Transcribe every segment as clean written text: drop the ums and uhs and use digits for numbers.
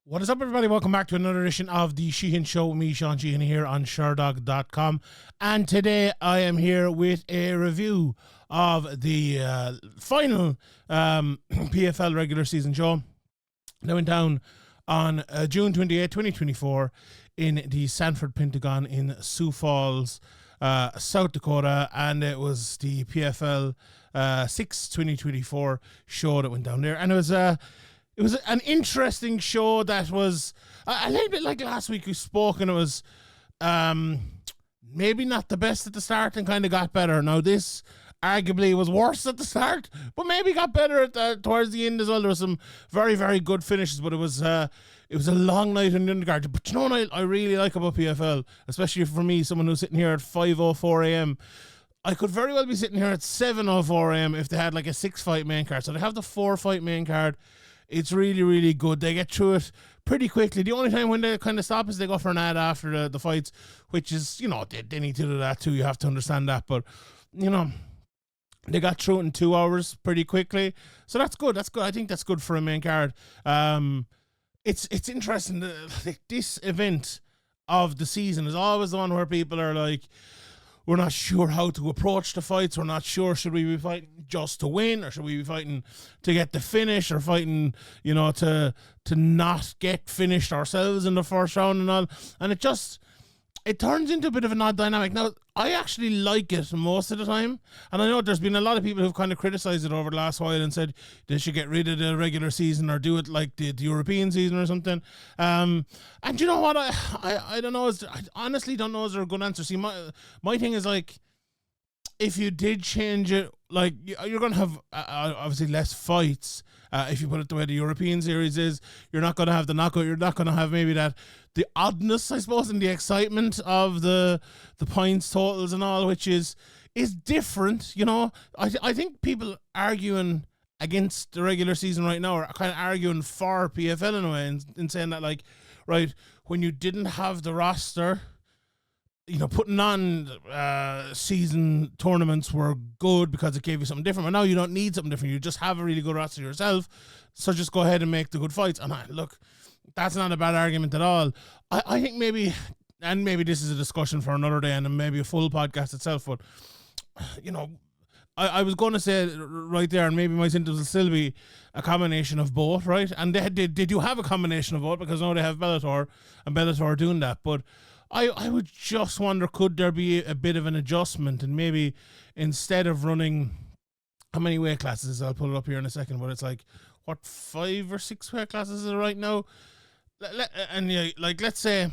What is up, everybody? Welcome back to another edition of the Sheehan Show with me, Sean Sheehan, here on Sherdog.com. And today I am here with a review of the final PFL regular season show that went down on June 28, 2024 in the Sanford Pentagon in Sioux Falls, South Dakota. And it was the PFL 6 2024 show that went down there. And it was an interesting show that was a little bit like last week we spoke, and it was maybe not the best at the start and kind of got better. Now this arguably was worse at the start, but maybe got better towards the end as well. There was some very, very good finishes, but it was a long night in the undercard. But you know what I really like about PFL, especially for me, someone who's sitting here at 5:04 a.m., I could very well be sitting here at 7:04 a.m. if they had like a 6-fight main card. So they have the 4-fight main card. It's really, really good. They get through it pretty quickly. The only time when they kind of stop is they go for an ad after the fights, which is, you know, they need to do that too. You have to understand that. But, you know, they got through it in 2 hours pretty quickly. So that's good. That's good. I think that's good for a main card. It's interesting. This event of the season is always the one where people are like, we're not sure how to approach the fights. We're not sure, should we be fighting just to win, or should we be fighting to get the finish, or fighting, you know, to not get finished ourselves in the first round and all. And it turns into a bit of an odd dynamic. Now, I actually like it most of the time. And I know there's been a lot of people who've kind of criticized it over the last while and said they should get rid of the regular season or do it like the European season or something. And you know what? I don't know. I honestly don't know. Is there a good answer? See, my thing is, like, if you did change it, like, you're going to have obviously less fights. If you put it the way the European series is, you're not going to have the knockout. You're not going to have maybe the oddness, I suppose, and the excitement of the points totals and all, which is different. You know, I think people arguing against the regular season right now are kind of arguing for PFL in a way, and saying that, like, right, when you didn't have the roster, you know, putting on season tournaments were good because it gave you something different. But now you don't need something different. You just have a really good roster yourself. So just go ahead and make the good fights. And look, that's not a bad argument at all. I think maybe this is a discussion for another day and maybe a full podcast itself. But, you know, I was going to say right there, and maybe my sentence will still be a combination of both, right? And they do have a combination of both, because now they have Bellator, and Bellator are doing that. But I would just wonder, could there be a bit of an adjustment, and maybe instead of running, how many weight classes? I'll pull it up here in a second, but it's like, what, 5 or 6 weight classes is it right now? And yeah, like, let's say,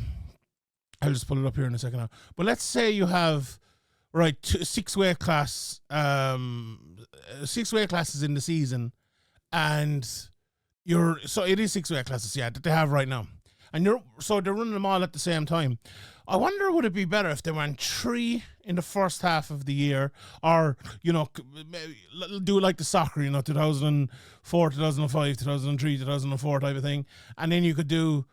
I'll just pull it up here in a second now, but let's say you have, right, 6 weight classes in the season, and so it is 6 weight classes, yeah, that they have right now. And they're running them all at the same time. I wonder, would it be better if they went 3 in the first half of the year, or, you know, do like the soccer, you know, 2004, 2005, 2003, 2004 type of thing, and then you could do,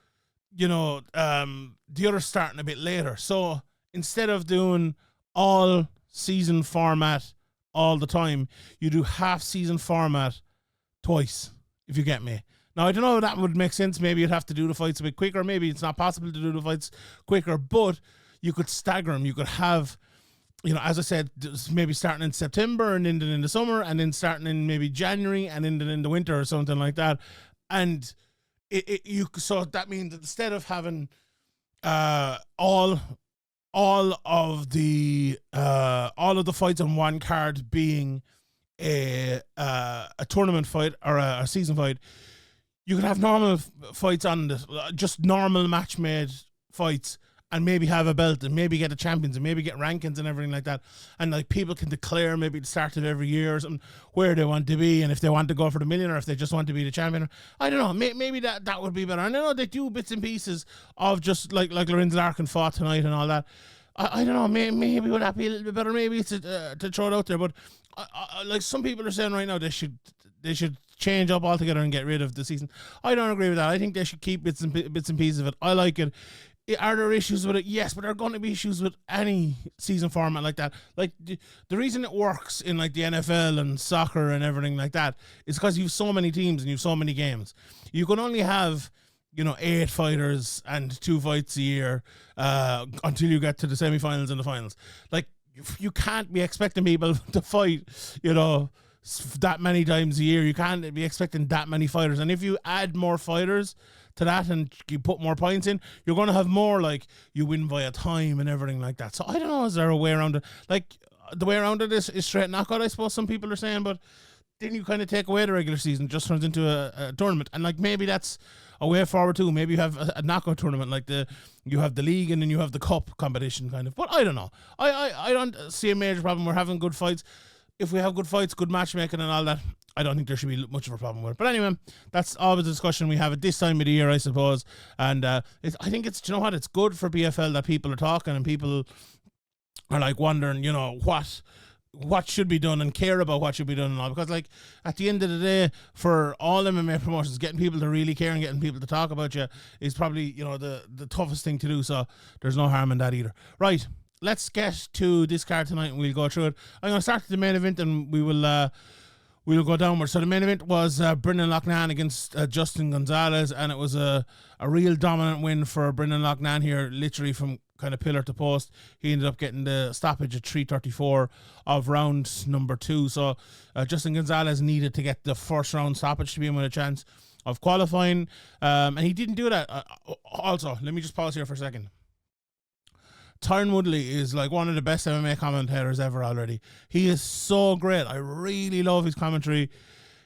you know, the other starting a bit later. So instead of doing all season format all the time, you do half season format twice, if you get me. Now, I don't know if that would make sense. Maybe you'd have to do the fights a bit quicker. Maybe it's not possible to do the fights quicker, but you could stagger them. You could have, you know, as I said, maybe starting in September and ending in the summer, and then starting in maybe January and ending in the winter or something like that. And so that means that instead of having all of the fights on one card being a tournament fight or a season fight, you could have normal fights on this, just normal match-made fights, and maybe have a belt, and maybe get a champions, and maybe get rankings and everything like that. And, like, people can declare maybe at the start of every year or something where they want to be, and if they want to go for the million, or if they just want to be the champion. I don't know. Maybe that would be better. And I know they do bits and pieces of just like Lorenzo Larkin fought tonight and all that. I don't know. Maybe would that be a little bit better? Maybe it's to throw it out there. But like some people are saying right now, they should change up altogether and get rid of the season. I don't agree with that. I think they should keep bits and pieces of it. I like it. Are there issues with it? Yes, but there are going to be issues with any season format like that. Like, the reason it works in, like, the NFL and soccer and everything like that is because you have so many teams and you have so many games. You can only have 8 fighters and 2 fights a year until you get to the semifinals and the finals. Like, you can't be expecting people to fight, that many times a year. You can't be expecting that many fighters. And if you add more fighters to that and you put more points in, you're going to have more, like, you win via time and everything like that. So I don't know, is there a way around it? Like, the way around it is straight knockout, I suppose some people are saying, but then you kind of take away the regular season, just turns into a tournament. And, like, maybe that's a way forward too. Maybe you have a knockout tournament, like you have the league and then you have the cup competition kind of. But I don't know. I don't see a major problem. We're having good fights. If we have good fights, good matchmaking and all that, I don't think there should be much of a problem with it. But anyway, that's always a discussion we have at this time of the year, I suppose. And I think it's, it's good for PFL that people are talking and people are, like, wondering, what should be done and care about what should be done and all. Because, like, at the end of the day, for all MMA promotions, getting people to really care and getting people to talk about you is probably, the toughest thing to do. So there's no harm in that either. Right. Let's get to this card tonight and we'll go through it. I'm going to start with the main event and we will go downwards. So the main event was Brendan Loughnane against Justin Gonzalez, and it was a real dominant win for Brendan Loughnane here, literally from kind of pillar to post. He ended up getting the stoppage at 3:34 of round number 2. So Justin Gonzalez needed to get the first round stoppage to be in with a chance of qualifying, and he didn't do that. Also, let me just pause here for a second. Tyron Woodley is, like, one of the best MMA commentators ever already. He is so great. I really love his commentary.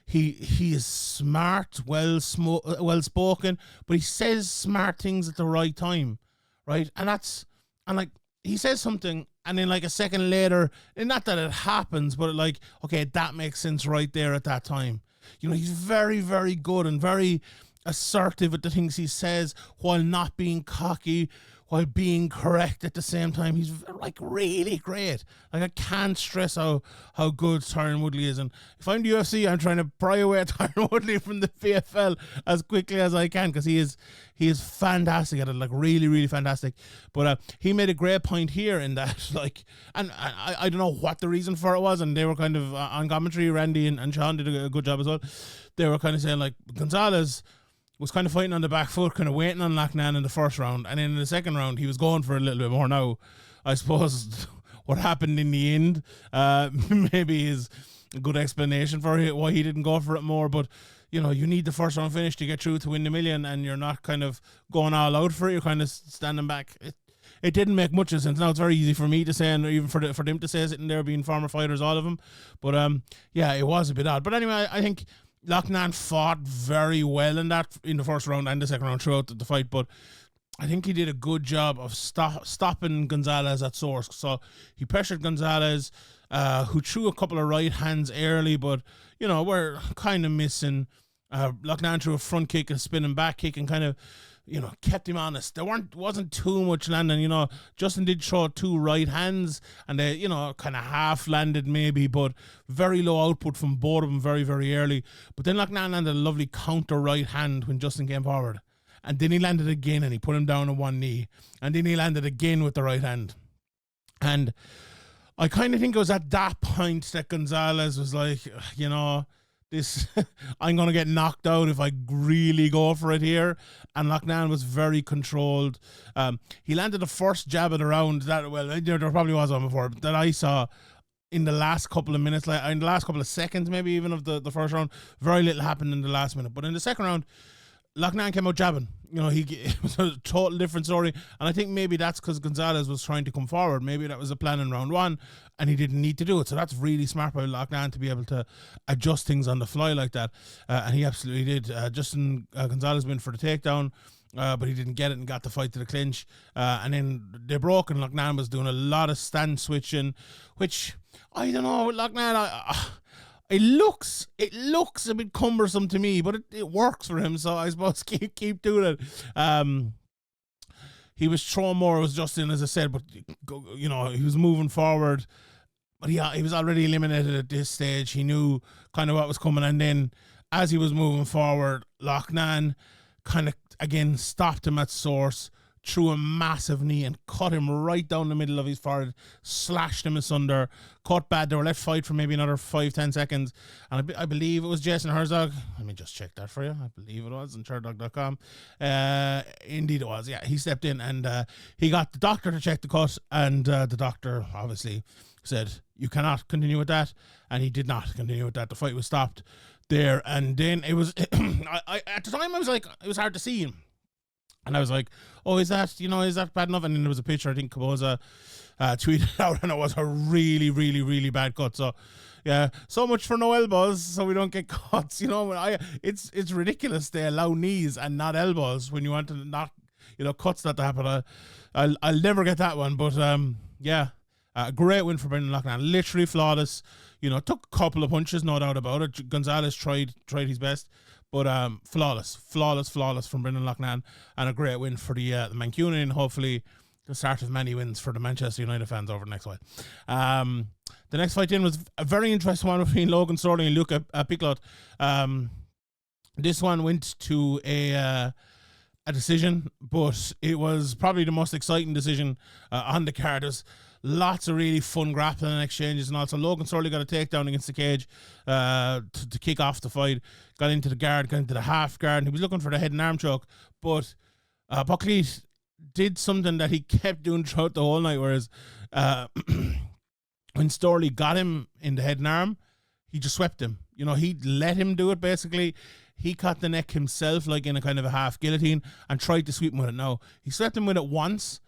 He is smart, well spoken, but he says smart things at the right time, right? And like, he says something, and then, like, a second later, and not that it happens, but, like, okay, that makes sense right there at that time. He's very, very good and very assertive at the things he says while not being cocky, while being correct at the same time. He's, like, really great. Like, I can't stress how good Tyron Woodley is. And if I'm the UFC, I'm trying to pry away Tyron Woodley from the PFL as quickly as I can, because he is fantastic at it, like, really, really fantastic. But he made a great point here in that, like, and I don't know what the reason for it was, and they were kind of on commentary, Randy and Sean did a good job as well. They were kind of saying, like, Gonzalez was kind of fighting on the back foot, kind of waiting on Loughnane in the first round, and then in the second round he was going for a little bit more. Now, I suppose what happened in the end maybe is a good explanation for why he didn't go for it more, but you need the first round finish to get through to win the million, and you're not kind of going all out for it, you're kind of standing back. It didn't make much of sense. Now it's very easy for me to say, and even for them to say, sitting there being former fighters, all of them, but yeah, it was a bit odd. But anyway, I think Loughnane fought very well in the first round and the second round throughout the fight, but I think he did a good job of stopping Gonzalez at source. So he pressured Gonzalez, who threw a couple of right hands early, but we're kind of missing. Loughnane threw a front kick, a spinning back kick, and kind of kept him honest. There wasn't too much landing. Justin did throw 2 right hands, and they, kind of half landed maybe, but very low output from both of them very, very early. But then Loughnane landed a lovely counter right hand when Justin came forward. And then he landed again, and he put him down on one knee. And then he landed again with the right hand. And I kind of think it was at that point that Gonzalez was like, this I'm going to get knocked out if I really go for it here. And Loughnane was very controlled. He landed the first jab of the round that, well, there probably was one before, that I saw in the last couple of minutes, like in the last couple of seconds maybe even of the first round. Very little happened in the last minute. But in the second round, Loughnane came out jabbing. It was a total different story. And I think maybe that's because Gonzalez was trying to come forward. Maybe that was a plan in round 1 and he didn't need to do it. So that's really smart by Loughnane to be able to adjust things on the fly like that. And he absolutely did. Justin Gonzalez went for the takedown, but he didn't get it and got the fight to the clinch. And then they broke, and Loughnane was doing a lot of stand switching, which, I don't know, with Loughnane, It looks a bit cumbersome to me, but it works for him, so I suppose keep doing it. He was throwing more, it was Justin, as I said, but he was moving forward, but he was already eliminated at this stage. He knew kind of what was coming, and then as he was moving forward, Loughnane kind of again stopped him at source, threw a massive knee and cut him right down the middle of his forehead, slashed him asunder, cut bad. They were let fight for maybe another 5-10 seconds. And I believe it was Jason Herzog. Let me just check that for you. I believe it was on Sherdog.com. Indeed it was. Yeah, he stepped in and he got the doctor to check the cut. And the doctor obviously said, you cannot continue with that. And he did not continue with that. The fight was stopped there. And then it was, at the time I was like, it was hard to see him. And I was like, oh, is that bad enough? And then there was a picture, I think Caboza tweeted out, and it was a really, really, really bad cut. So, yeah, so much for no elbows, so we don't get cuts. It's ridiculous they allow knees and not elbows when you want to not, cuts that happen. I'll never get that one. But, great win for Brendan Loughnane. Literally flawless. Took a couple of punches, no doubt about it. Gonzalez tried his best. But flawless from Brendan Loughnane, and a great win for the Mancunian. Hopefully, the start of many wins for the Manchester United fans over the next while. The next fight in was a very interesting one between Logan Sterling and Luka Piklot. This one went to a decision, but it was probably the most exciting decision on the card. There's lots of really fun grappling and exchanges, and also Logan Sterling got a takedown against the cage to kick off the fight. Got into the guard, got into the half guard, and he was looking for the head and arm choke, but Buckley did something that he kept doing throughout the whole night, whereas when Sterling got him in the head and arm, he just swept him. He let him do it, basically. He caught the neck himself, like in a kind of a half guillotine, and tried to sweep him with it. No, he swept him with it once,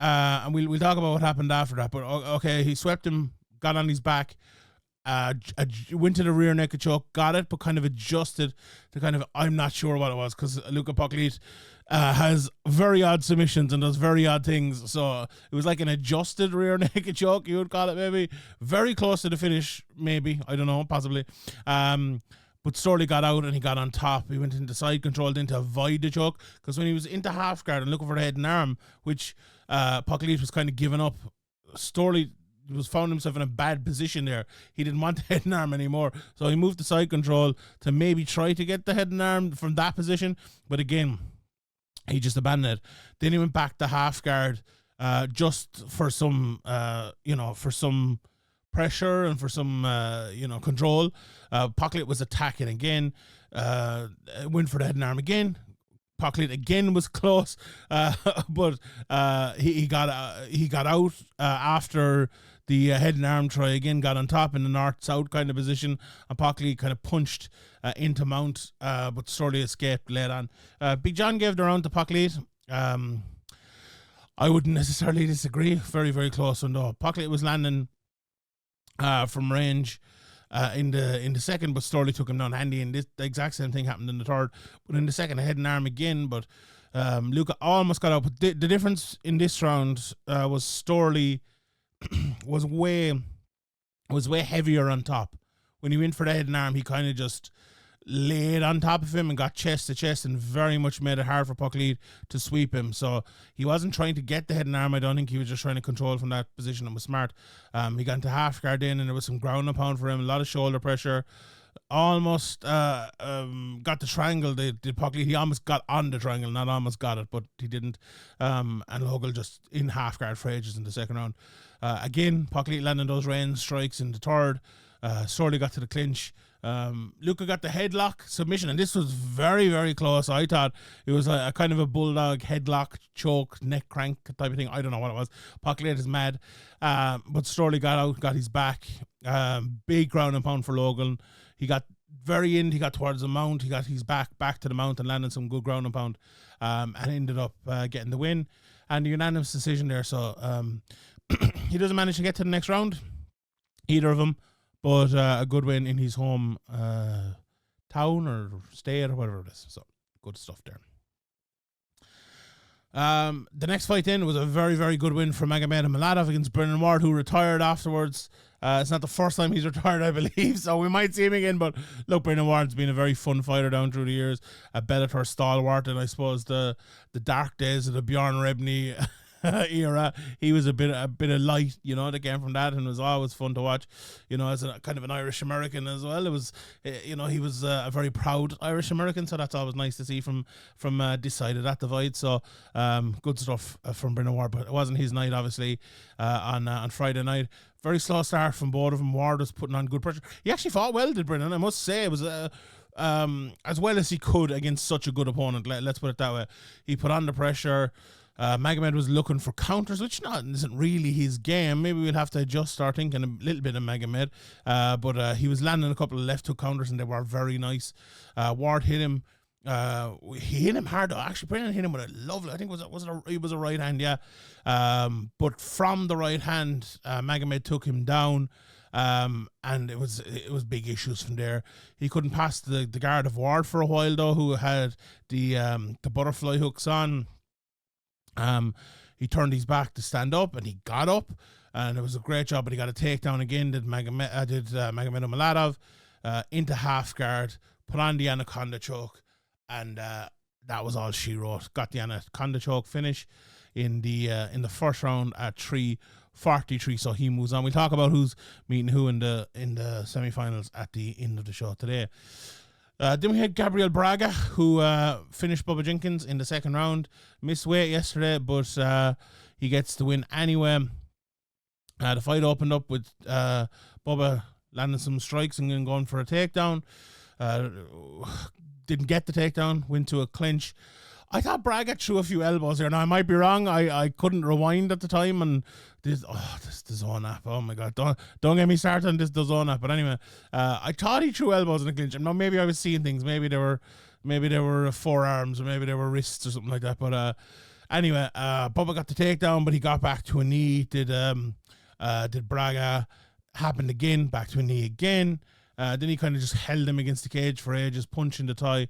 and we'll talk about what happened after that. But okay, he swept him, got on his back, went to the rear naked choke, got it, but kind of adjusted to kind of, I'm not sure what it was, because Luka Piklot has very odd submissions and does very odd things. So it was like an adjusted rear naked choke, you would call it, maybe. Very close to the finish, maybe. I don't know, possibly. But Sterling got out and he got on top. He went into side control, then to avoid the choke, because when he was into half guard and looking for the head and arm, which Piklot was kind of giving up, Sterling found himself in a bad position there. He didn't want the head and arm anymore, so he moved to side control to maybe try to get the head and arm from that position, but again, he just abandoned it. Then he went back to half guard, just for some, for some pressure and for some, control. Piklot was attacking again, went for the head and arm again. Piklot again was close, but he got out after the head and arm try again, got on top in the north-south kind of position, and Piklot kind of punched into mount, but Sterling escaped late on. Big John gave the round to Piklot. I wouldn't necessarily disagree. Very, very close one though. Piklot was landing from range in the second, but Sterling took him down handy, and the exact same thing happened in the third. But in the second, a head and arm again, but Luka almost got out. But the difference in this round was Sterling was way heavier on top. When he went for the head and arm, he kind of just laid on top of him and got chest to chest, and very much made it hard for Piklot to sweep him. So he wasn't trying to get the head and arm. I don't think he was just trying to control from that position, and was smart. He got into half guard in, and there was some ground and pound for him, a lot of shoulder pressure. Almost got the triangle. Did Piklot? He almost got on the triangle, not almost got it, but he didn't. And Logan just in half guard for ages in the second round. Again, Piklot landing those rain strikes in the third. Sterling got to the clinch. Luka got the headlock submission, and this was very, very close. I thought it was a kind of a bulldog headlock, choke, neck crank type of thing. I don't know what it was. Piklot is mad. But Sterling got out, got his back. Big ground and pound for Logan. He got very in, he got towards the mount, he got his back to the mount and landed some good ground and pound, and ended up getting the win and the unanimous decision there. So he doesn't manage to get to the next round, either of them, but a good win in his home town or state or whatever it is. So good stuff there. The next fight in was a very, very good win for Magomed Maladov against Brendan Ward, who retired afterwards. It's not the first time he's retired, I believe, so we might see him again. But look, Brendan Ward's been a very fun fighter down through the years, a Bellator stalwart, and I suppose the dark days of the Bjorn Rebney era, he was a bit of light, that came from that, and it was always fun to watch. As a kind of an Irish American as well. It was, he was a very proud Irish American, so that's always nice to see from this side of that divide. So good stuff from Brennan Ward, but it wasn't his night, obviously, on Friday night. Very slow start from both of them. Ward was putting on good pressure. He actually fought well, did Brennan? I must say, it was as well as he could against such a good opponent. Let's put it that way. He put on the pressure. Magomed was looking for counters, which isn't really his game. Maybe we'll have to adjust our thinking a little bit of Magomed. But he was landing a couple of left hook counters, and they were very nice. Ward hit him. He hit him hard though. Actually, Brennan hit him with a lovely, I think it was a right hand, yeah. But from the right hand, Magomed took him down. And it was big issues from there. He couldn't pass the guard of Ward for a while though, who had the butterfly hooks on. He turned his back to stand up, and he got up, and it was a great job. But he got a takedown again. Did Magomedov into half guard, put on the anaconda choke, and that was all she wrote. Got the anaconda choke finish in the first round at 3:43. So he moves on. We'll talk about who's meeting who in the semifinals at the end of the show today. Then we had Gabriel Braga, who finished Bubba Jenkins in the second round. Missed weight yesterday, but he gets the win anyway. The fight opened up with Bubba landing some strikes and then going for a takedown. Didn't get the takedown, went to a clinch. I thought Braga threw a few elbows there. Now, I might be wrong. I couldn't rewind at the time, and this DAZN app. Oh my God! Don't get me started on this DAZN app. But anyway, I thought he threw elbows in the clinch. And now maybe I was seeing things. Maybe they were forearms, or maybe they were wrists or something like that. But anyway, Bubba got the takedown, but he got back to a knee. Did Braga? Happened again, back to a knee again. Then he kind of just held him against the cage for ages, punching the thigh.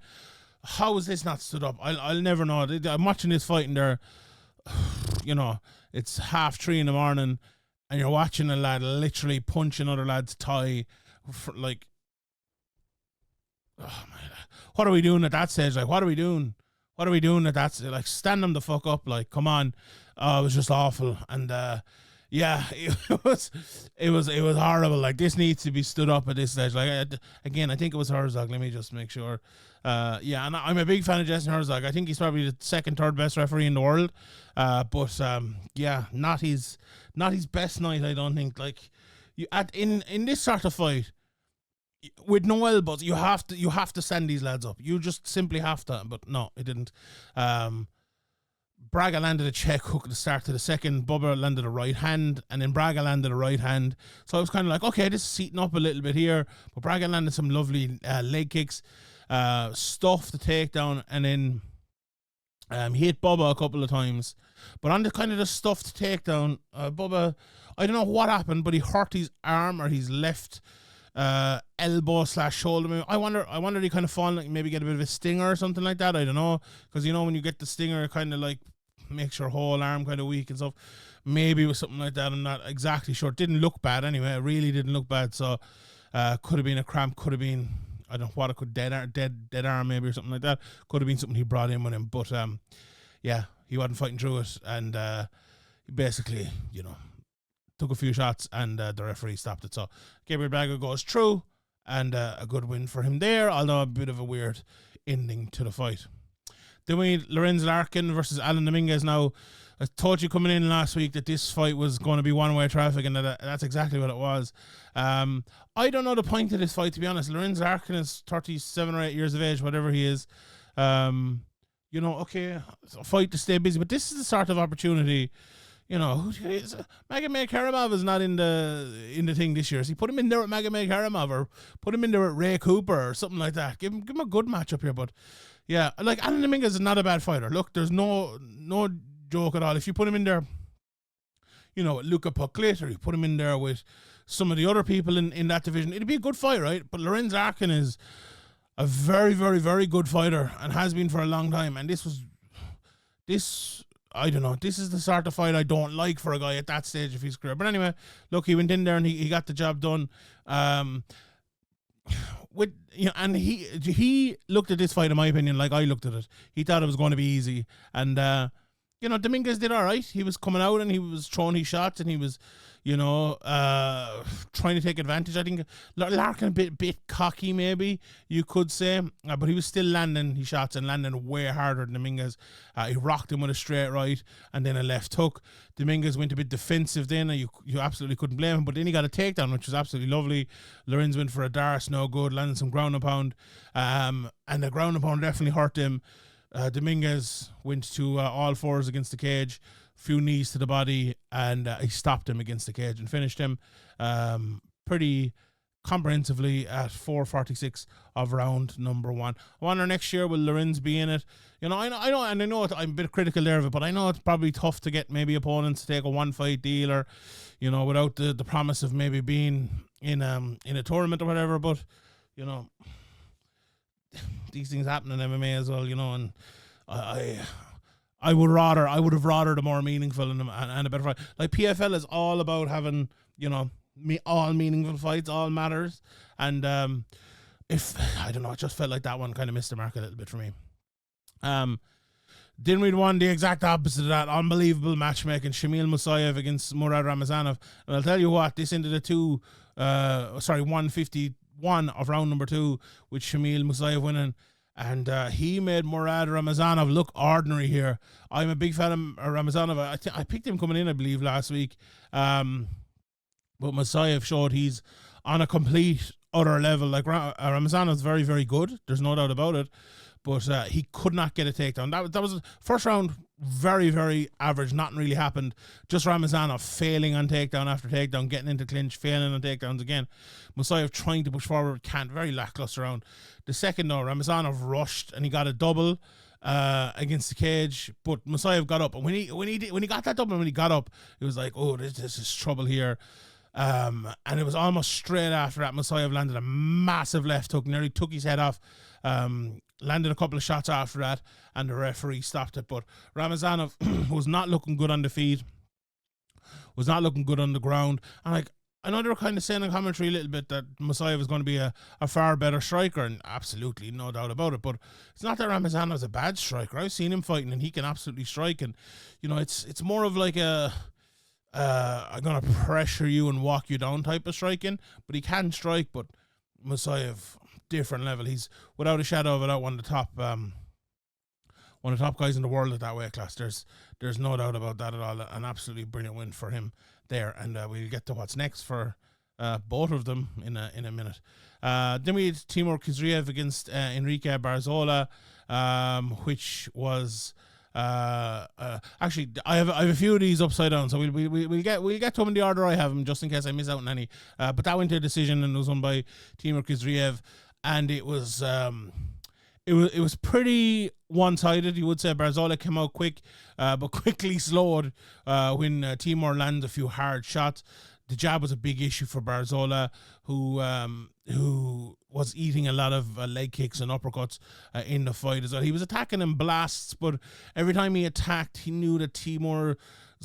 How is this not stood up? I'll never know. I'm watching this fight and there, it's 3:30 in the morning, and you're watching a lad literally punch another lad's thigh. Oh my God. What are we doing at that stage? Like, what are we doing? What are we doing at that stage? Like, stand them the fuck up. Like, come on. It was just awful. And, yeah, it was horrible. Like, this needs to be stood up at this stage. Like, again, I think it was Herzog. Let me just make sure. Yeah, and I'm a big fan of Jason Herzog. I think he's probably the second, third best referee in the world. But yeah, not his best night. I don't think. Like, in this sort of fight, with no elbows, you have to send these lads up. You just simply have to. But no, it didn't. Braga landed a check hook at the start of the second. Bubba landed a right hand, and then Braga landed a right hand. So I was kind of like, okay, this is seating up a little bit here. But Braga landed some lovely leg kicks, stuffed the takedown, and then he hit Bubba a couple of times. But on the kind of the stuffed takedown, Bubba, I don't know what happened, but he hurt his arm or his left elbow / shoulder. I wonder if he kind of fall, like maybe get a bit of a stinger or something like that. I don't know, because when you get the stinger, it kind of like makes your whole arm kind of weak and stuff. Maybe it was something like that. I'm not exactly sure. It didn't look bad anyway. It really didn't look bad. So could have been a cramp, could have been, I don't know what it could, dead arm maybe or something like that. Could have been something he brought in with him. But yeah, he wasn't fighting through it, and he basically took a few shots, and the referee stopped it. So Gabriel Braga goes through, and a good win for him there, although a bit of a weird ending to the fight. Then we had Lorenz Larkin versus Alan Dominguez. Now, I told you coming in last week that this fight was going to be one-way traffic, and that's exactly what it was. I don't know the point of this fight, to be honest. Lorenz Larkin is 37 or 8 years of age, whatever he is. Okay, fight to stay busy, but this is the sort of opportunity. Magomed Karamov is not in the thing this year. So he put him in there with Magomed Karamov, or put him in there with Ray Cooper or something like that. Give him a good matchup here. But yeah, like, Alan Dominguez is not a bad fighter. Look, there's no joke at all. If you put him in there, with Luca Pucklet, or you put him in there with some of the other people in that division, it'd be a good fight, right? But Lorenz Larkin is a very, very, very good fighter and has been for a long time. And I don't know. This is the sort of fight I don't like for a guy at that stage of his career. But anyway, look, he went in there and he got the job done. And he looked at this fight, in my opinion, like I looked at it. He thought it was going to be easy, and Dominguez did all right. He was coming out and he was throwing his shots and he was, trying to take advantage. I think Larkin a bit cocky, maybe you could say, but he was still landing his shots and landing way harder than Dominguez. He rocked him with a straight right and then a left hook. Dominguez went a bit defensive then, and you absolutely couldn't blame him. But then he got a takedown, which was absolutely lovely. Lorenz went for a dart, no good, landed some ground and pound, and the ground and pound definitely hurt him. Dominguez went to all fours against the cage, few knees to the body, and he stopped him against the cage and finished him pretty comprehensively at 4:46 of round number 1. I wonder next year will Lorenz be in it? I know, and I know I'm a bit critical there of it, but I know it's probably tough to get maybe opponents to take a one-fight deal, or without the promise of maybe being in a tournament or whatever. But these things happen in MMA as well, and I would have rather the more meaningful and a better fight. Like PFL is all about having, all meaningful fights, all matters. And it just felt like that one kind of missed the mark a little bit for me. Dinwiddie won the exact opposite of that. Unbelievable matchmaking. Shamil Musayev against Murad Ramazanov. And I'll tell you what, this ended at 151 of round number 2 with Shamil Musayev winning. And he made Murad Ramazanov look ordinary here. I'm a big fan of Ramazanov. I picked him coming in, I believe, last week. But Musayev showed he's on a complete other level. Like Ramazanov's very, very good. There's no doubt about it. But he could not get a takedown. That was the first round, very, very average. Nothing really happened. Just Ramazanov failing on takedown after takedown, getting into clinch, failing on takedowns again. Musayev trying to push forward, can't. Very lackluster round. The second, though, Ramazanov rushed and he got a double against the cage, but Musayev got up. And when he got that double, and when he got up, it was like, oh, this is trouble here. And it was almost straight after that, Musayev landed a massive left hook, nearly took his head off. Landed a couple of shots after that, and the referee stopped it. But Ramazanov was not looking good on the feet, was not looking good on the ground. And I know they were kind of saying in commentary a little bit that Musayev was going to be a far better striker, and absolutely no doubt about it. But it's not that Ramazanov's a bad striker. I've seen him fighting, and he can absolutely strike. And it's more of like I'm gonna pressure you and walk you down type of striking. But he can strike. But Musayev, different level. He's without a shadow of a doubt one of the top guys in the world at that weight class. There's no doubt about that at all. An absolutely brilliant win for him there, and we'll get to what's next for both of them in a minute. Then we had Timur Khizriev against Enrique Barzola, which was actually I have a few of these upside down, so we'll get to them in the order I have them, just in case I miss out on any. But that went to a decision and was won by Timur Khizriev. And it was pretty one-sided, you would say. Barzola came out quick, but quickly slowed when Timur landed a few hard shots. The jab was a big issue for Barzola, who was eating a lot of leg kicks and uppercuts in the fight as well. He was attacking in blasts, but every time he attacked, he knew that Timur's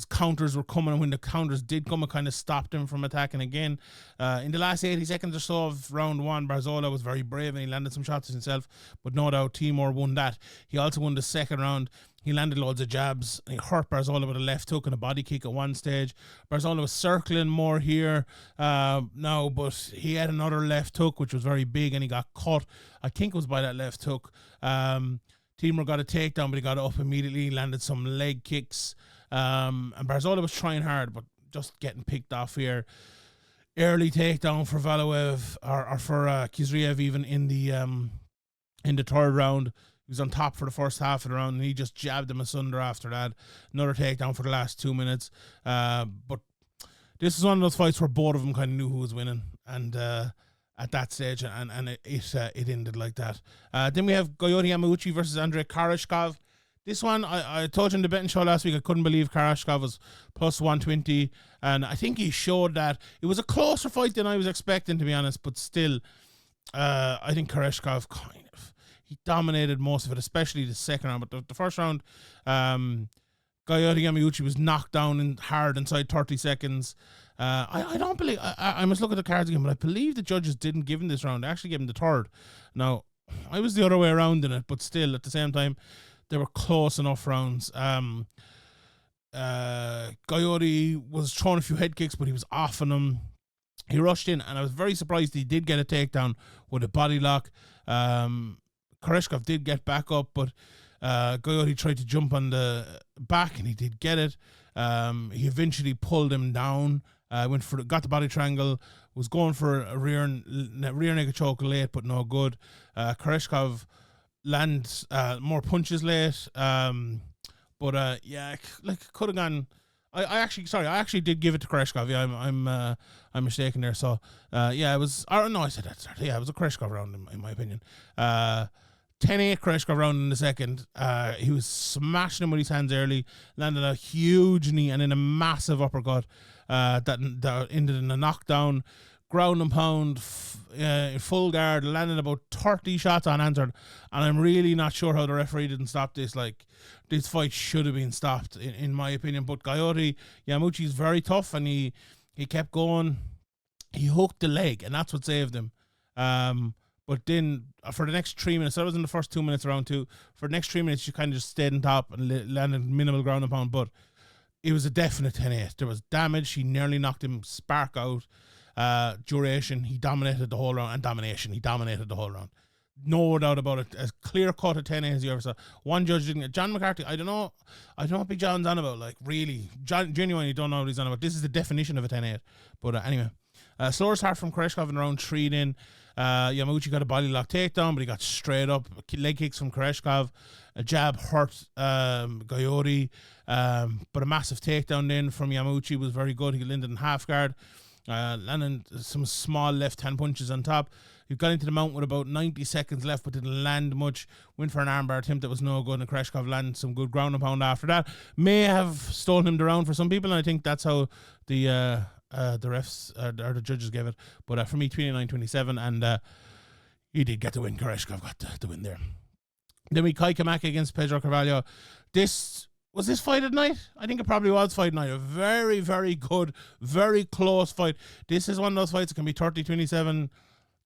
counters were coming, and when the counters did come, it kind of stopped him from attacking again. In the last 80 seconds or so of round 1, Barzola was very brave and he landed some shots himself, but no doubt Timur won that. He also won the second round. He landed loads of jabs and he hurt Barzola with a left hook and a body kick at one stage. Barzola was circling more here now, but he had another left hook which was very big and he got caught. I think it was by that left hook. Timur got a takedown, but he got up immediately, landed some leg kicks. And Barzola was trying hard, but just getting picked off here. Early takedown for Valaev or for Khizriev even in the third round. He was on top for the first half of the round, and he just jabbed him asunder after that. Another takedown for the last 2 minutes. But this is one of those fights where both of them kind of knew who was winning, and at that stage, and it ended like that. Then we have Goyori Yamauchi versus Andrei Karashkov. This one, I told you in the betting show last week, I couldn't believe Karashkov was plus 120, and I think he showed that it was a closer fight than I was expecting, to be honest, but still, I think Karashkov he dominated most of it, especially the second round, but the first round, Goyori Yamauchi was knocked down hard inside 30 seconds. I don't believe, I must look at the cards again, but I believe the judges didn't give him this round. They actually gave him the third. Now, I was the other way around in it, but still, at the same time, they were close enough rounds. Coyote was throwing a few head kicks, but he was off on him. He rushed in, and I was very surprised he did get a takedown with a body lock. Koreshkov did get back up, but Coyote tried to jump on the back, and he did get it. He eventually pulled him down, got the body triangle, was going for a rear naked choke late, but no good. Koreshkov lands more punches late, but yeah, like could have gone. I actually did give it to Koreshkov. Yeah, I'm mistaken there. So yeah, it was. Or no, I said that. Sorry. Yeah, it was a Koreshkov round in my opinion. 10-8 Koreshkov round in the second. He was smashing him with his hands early, landed a huge knee and then a massive uppercut that ended in a knockdown. Ground and pound, full guard, landed about 30 shots unanswered, and I'm really not sure how the referee didn't stop this. Like, this fight should have been stopped, in my opinion. But Coyote Yamauchi's very tough, and he kept going. He hooked the leg, and that's what saved him. But then for the next 3 minutes, that was in the first 2 minutes of round two. For the next 3 minutes, you kind of just stayed on top and landed minimal ground and pound. But it was a definite 10-8. There was damage. He nearly knocked him spark out. Duration, he dominated the whole round, and domination, he dominated the whole round. No doubt about it. As clear cut a 10-8 as you ever saw. One judge didn't get. John McCarthy, I don't know what Big John's on about. Like, really, genuinely don't know what he's on about. This is the definition of a 10-8. But anyway, slower start from Koreshkov in round 3 then. Yamauchi got a body lock takedown, but he got straight up. Leg kicks from Koreshkov. A jab hurt Coyote. But a massive takedown then from Yamauchi was very good. He landed in half guard. Landing some small left hand punches on top. He got into the mount with about 90 seconds left, but didn't land much. Went for an armbar attempt that was no good, and Koreshkov landed some good ground and pound after that. May have stolen him the round for some people, and I think that's how the refs or the judges gave it. But for me, 29-27, and he did get the win. Koreshkov got the win there. Then we Kai Kamaka against Pedro Carvalho. Was this fight at night? I think it probably was fight night. A very, very good, very close fight. This is one of those fights that can be 30-27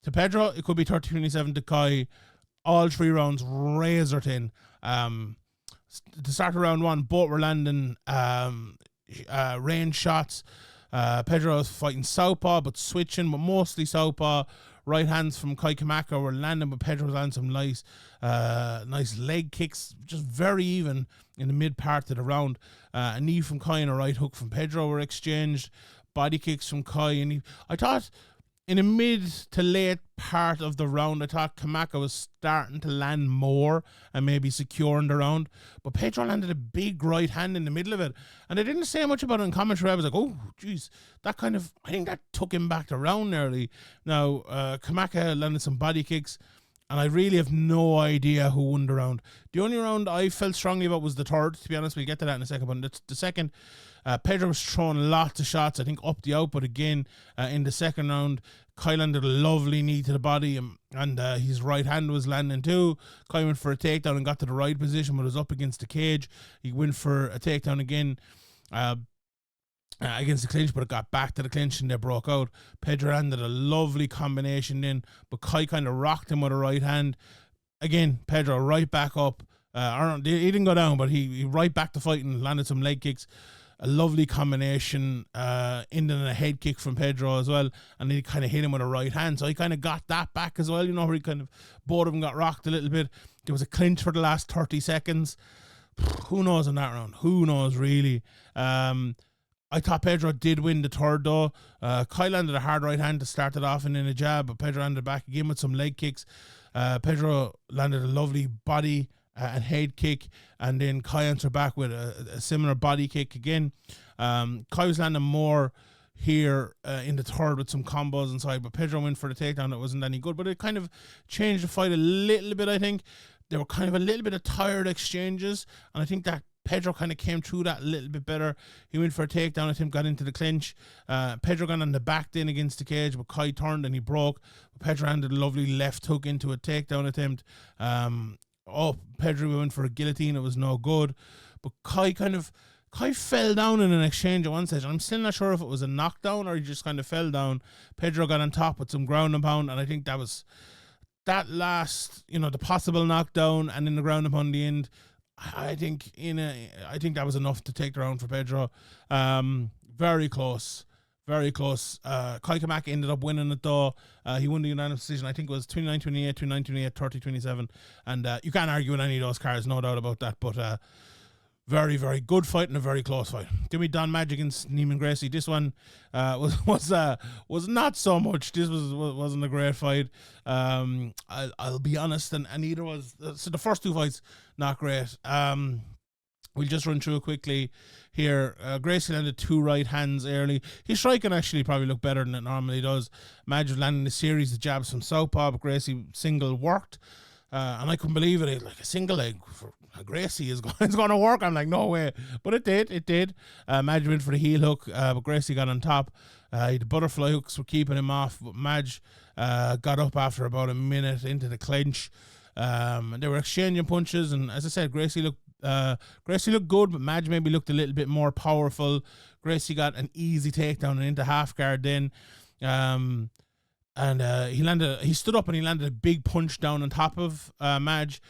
to Pedro. It could be 30-27 to Kai. All 3 rounds razor thin. To start of round 1, both were landing range shots. Pedro was fighting southpaw, but switching, but mostly southpaw. Right hands from Kai Kamaka were landing, but Pedro was landing some nice leg kicks, just very even in the mid part of the round. A knee from Kai and a right hook from Pedro were exchanged. Body kicks from Kai, and I thought in the mid to late part of the round, I thought Kamaka was starting to land more and maybe securing the round. But Pedro landed a big right hand in the middle of it. And I didn't say much about it in commentary. I was like, oh, geez, I think that took him back to round nearly. Now, Kamaka landed some body kicks, and I really have no idea who won the round. The only round I felt strongly about was the third, to be honest. We'll get to that in a second. But the second, Pedro was throwing lots of shots, I think up the output again in the second round. Kai landed a lovely knee to the body, and his right hand was landing too. Kai went for a takedown and got to the right position, but was up against the cage. He went for a takedown again against the clinch, but it got back to the clinch and they broke out. Pedro landed a lovely combination then, but Kai kind of rocked him with a right hand. Again, Pedro right back up. He didn't go down, but he right back to fight and landed some leg kicks. A lovely combination, ending in a head kick from Pedro as well, and he kind of hit him with a right hand, so he kind of got that back as well, where he kind of, both of them got rocked a little bit. There was a clinch for the last 30 seconds. Who knows in that round? Who knows, really? I thought Pedro did win the third, though. Kai landed a hard right hand to start it off and then a jab, but Pedro landed back again with some leg kicks. Pedro landed a lovely body and head kick, and then Kai answered back with a similar body kick again. Kai was landing more here in the third with some combos inside, but Pedro went for the takedown. That wasn't any good, but it kind of changed the fight a little bit, I think. There were kind of a little bit of tired exchanges, and I think that Pedro kind of came through that a little bit better. He went for a takedown attempt, got into the clinch. Pedro got on the back then against the cage, but Kai turned and he broke. Pedro landed a lovely left hook into a takedown attempt. Pedro went for a guillotine. It was no good. But Kai fell down in an exchange at one stage. I'm still not sure if it was a knockdown or he just kind of fell down. Pedro got on top with some ground and pound, and I think that was that last, the possible knockdown and then the ground and pound in the end. I think I think that was enough to take the round for Pedro. Very close. Very close. Kai Kamaki ended up winning it though. He won the unanimous decision. I think it was 29-28, 29-28, 30-27. And you can't argue with any of those cards, no doubt about that. But very, very good fight and a very close fight. Then we Don Madge against Neiman Gracie. This one was not so much. This wasn't a great fight. I'll be honest, and neither was. So the first two fights not great. We'll just run through it quickly here. Gracie landed 2 right hands early. His striking actually probably looked better than it normally does. Madge was landing a series of jabs from southpaw, but Gracie single worked. And I couldn't believe it. Like a single leg for Gracie is going to work. I'm like, no way. But it did. Madge went for the heel hook, but Gracie got on top. The butterfly hooks were keeping him off, but Madge got up after about a minute into the clinch. And they were exchanging punches, and as I said, Gracie looked good, but Madge maybe looked a little bit more powerful. Gracie got an easy takedown and into half guard then. He stood up and he landed a big punch down on top of Madge.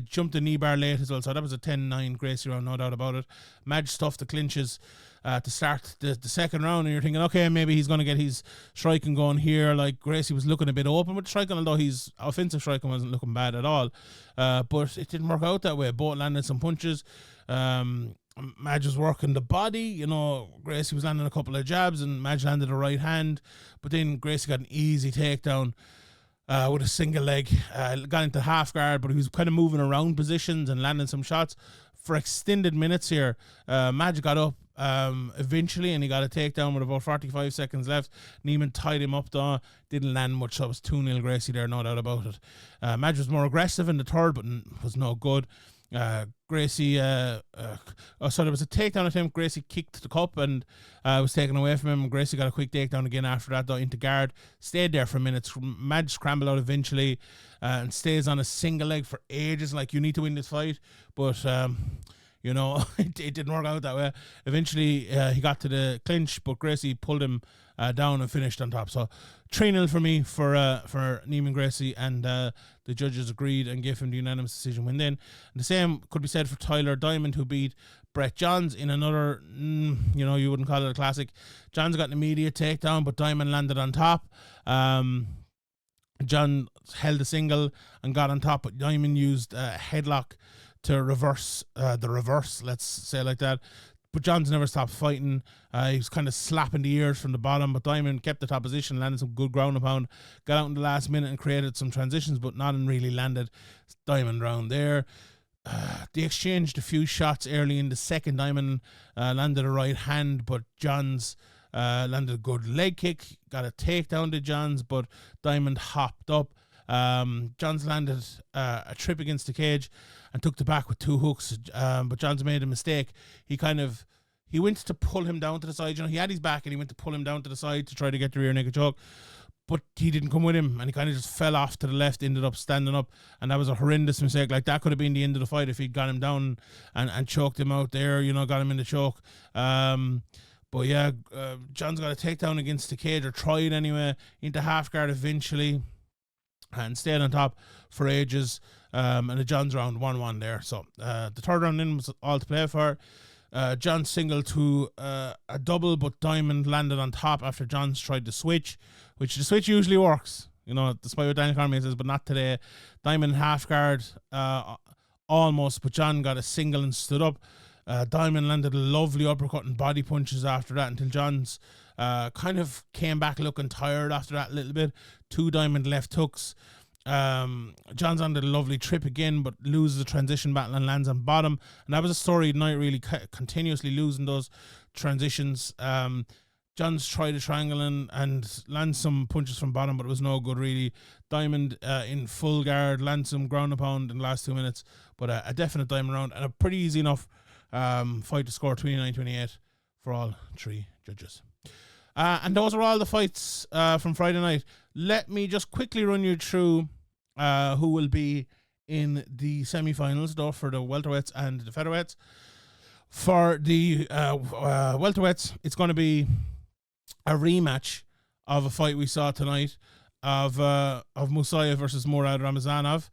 Jumped the knee bar late as well, so that was a 10-9 Gracie round, no doubt about it. Madge stuffed the clinches to start the second round, and you're thinking, okay, maybe he's going to get his striking going here. Like, Gracie was looking a bit open with striking, although his offensive striking wasn't looking bad at all. But it didn't work out that way. Both landed some punches. Madge was working the body, Gracie was landing a couple of jabs, and Madge landed a right hand, but then Gracie got an easy takedown with a single leg. Got into half guard, but he was kind of moving around positions and landing some shots for extended minutes here. Madge got up eventually, and he got a takedown with about 45 seconds left. Neiman tied him up though, didn't land much, so it was 2-0 Gracie there, no doubt about it. Madge was more aggressive in the third, but was no good. Gracie, there was a takedown attempt. Gracie kicked the cup and was taken away from him. Gracie got a quick takedown again after that, though, into guard. Stayed there for minutes. Madge scrambled out eventually and stays on a single leg for ages. Like, you need to win this fight, but it didn't work out that way. Eventually, he got to the clinch, but Gracie pulled him down and finished on top. So 3-0 for me for Neiman Gracie, and the judges agreed and gave him the unanimous decision win then. And the same could be said for Tyler Diamond, who beat Brett Johns in another, you wouldn't call it a classic. Johns got an immediate takedown, but Diamond landed on top. John held a single and got on top, but Diamond used a headlock to reverse the reverse, let's say like that. But Johns never stopped fighting. He was kind of slapping the ears from the bottom, but Diamond kept the top position, landed some good ground and pound, got out in the last minute and created some transitions, but nothing really landed. Diamond round there. They exchanged a few shots early in the second. Diamond landed a right hand, but Johns landed a good leg kick, got a takedown to Johns, but Diamond hopped up. Johns landed a trip against the cage and took the back with 2 hooks, but Johns made a mistake. He went to pull him down to the side. He had his back and he went to pull him down to the side to try to get the rear naked choke, but he didn't come with him, and he kind of just fell off to the left, ended up standing up, and that was a horrendous mistake. Like, that could have been the end of the fight if he'd got him down and choked him out there, got him in the choke. But yeah, Johns got a takedown against the cage, or tried anyway, into half guard eventually, and stayed on top for ages. And the Johns round 1-1 there. So the third round in was all to play for. Johns singled to a double, but Diamond landed on top after Johns tried to switch, which the switch usually works, despite what Daniel Cormier says, but not today. Diamond half guard almost, but John got a single and stood up. Diamond landed a lovely uppercut and body punches after that until Johns kind of came back looking tired after that a little bit. 2 Diamond left hooks. Johns landed a lovely trip again, but loses the transition battle and lands on bottom. And that was a story tonight, really, continuously losing those transitions. Johns tried a triangle and lands some punches from bottom, but it was no good, really. Diamond in full guard, lands some ground and pound in the last 2 minutes, but a definite Diamond round and a pretty easy enough fight to score 29-28 for all 3 judges. And those are all the fights from Friday night. Let me just quickly run you through who will be in the semi-finals, though, for the welterweights and the featherweights. For the welterweights, it's going to be a rematch of a fight we saw tonight of Musayev versus Murad Ramazanov,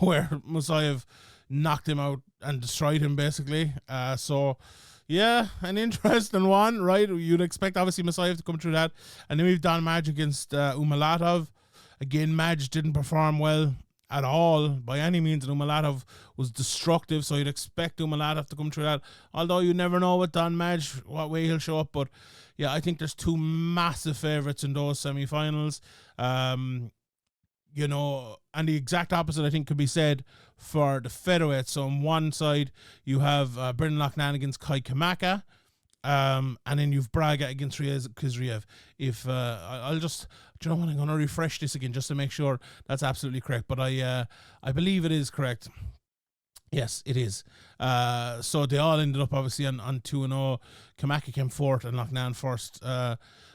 where Musayev, knocked him out and destroyed him basically. So yeah, an interesting one, right? You'd expect obviously Masayev to come through that, and then we've done Madge against Umalatov. Again, Madge didn't perform well at all by any means, and Umalatov was destructive, so you'd expect Umalatov to come through that, although you never know with Don Madge what way he'll show up. But yeah, I think there's two massive favourites in those semi-finals. You know, and the exact opposite I think could be said for the featherweights. So on one side you have Brendan Loughnane against Kai Kamaka, and then you've Braga against Kizriev. If I'll just, do you know what, I'm going to refresh this again just to make sure that's absolutely correct, but I believe it is correct. Yes, it is. So they all ended up obviously on 2-0. Kamaka came fourth and Loughnane first.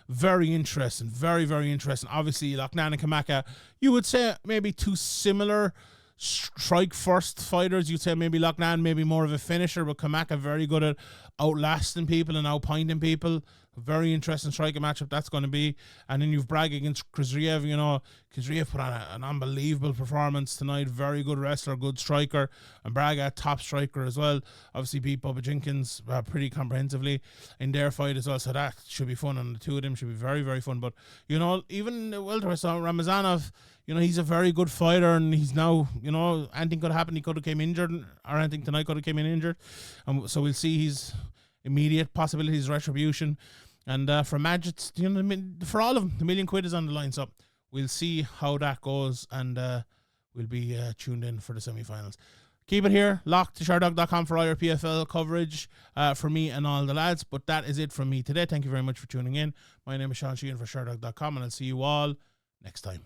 Very interesting. Very, very interesting. Obviously, Loughnane and Kamaka, you would say maybe two similar strike first fighters. You'd say maybe Loughnane maybe more of a finisher, but Kamaka very good at outlasting people and outpointing people. Very interesting striking matchup that's going to be. And then you've Braga against Kizriev. You know, Kizriev put on an unbelievable performance tonight. Very good wrestler, good striker. And Braga, top striker as well. Obviously beat Bubba Jenkins pretty comprehensively in their fight as well. So that should be fun. And the two of them should be very, very fun. But, you know, even welterweight, so Ramazanov, you know, he's a very good fighter, and he's now, you know, anything could happen. He could have came injured, or anything tonight could have came in injured. And so we'll see his immediate possibilities, retribution. And for Madge, it's, you know, for all of them, the £1 million is on the line. So we'll see how that goes, and we'll be tuned in for the semi-finals. Keep it here, locked to Sherdog.com for all your PFL coverage for me and all the lads. But that is it from me today. Thank you very much for tuning in. My name is Sheehan for Sherdog.com, and I'll see you all next time.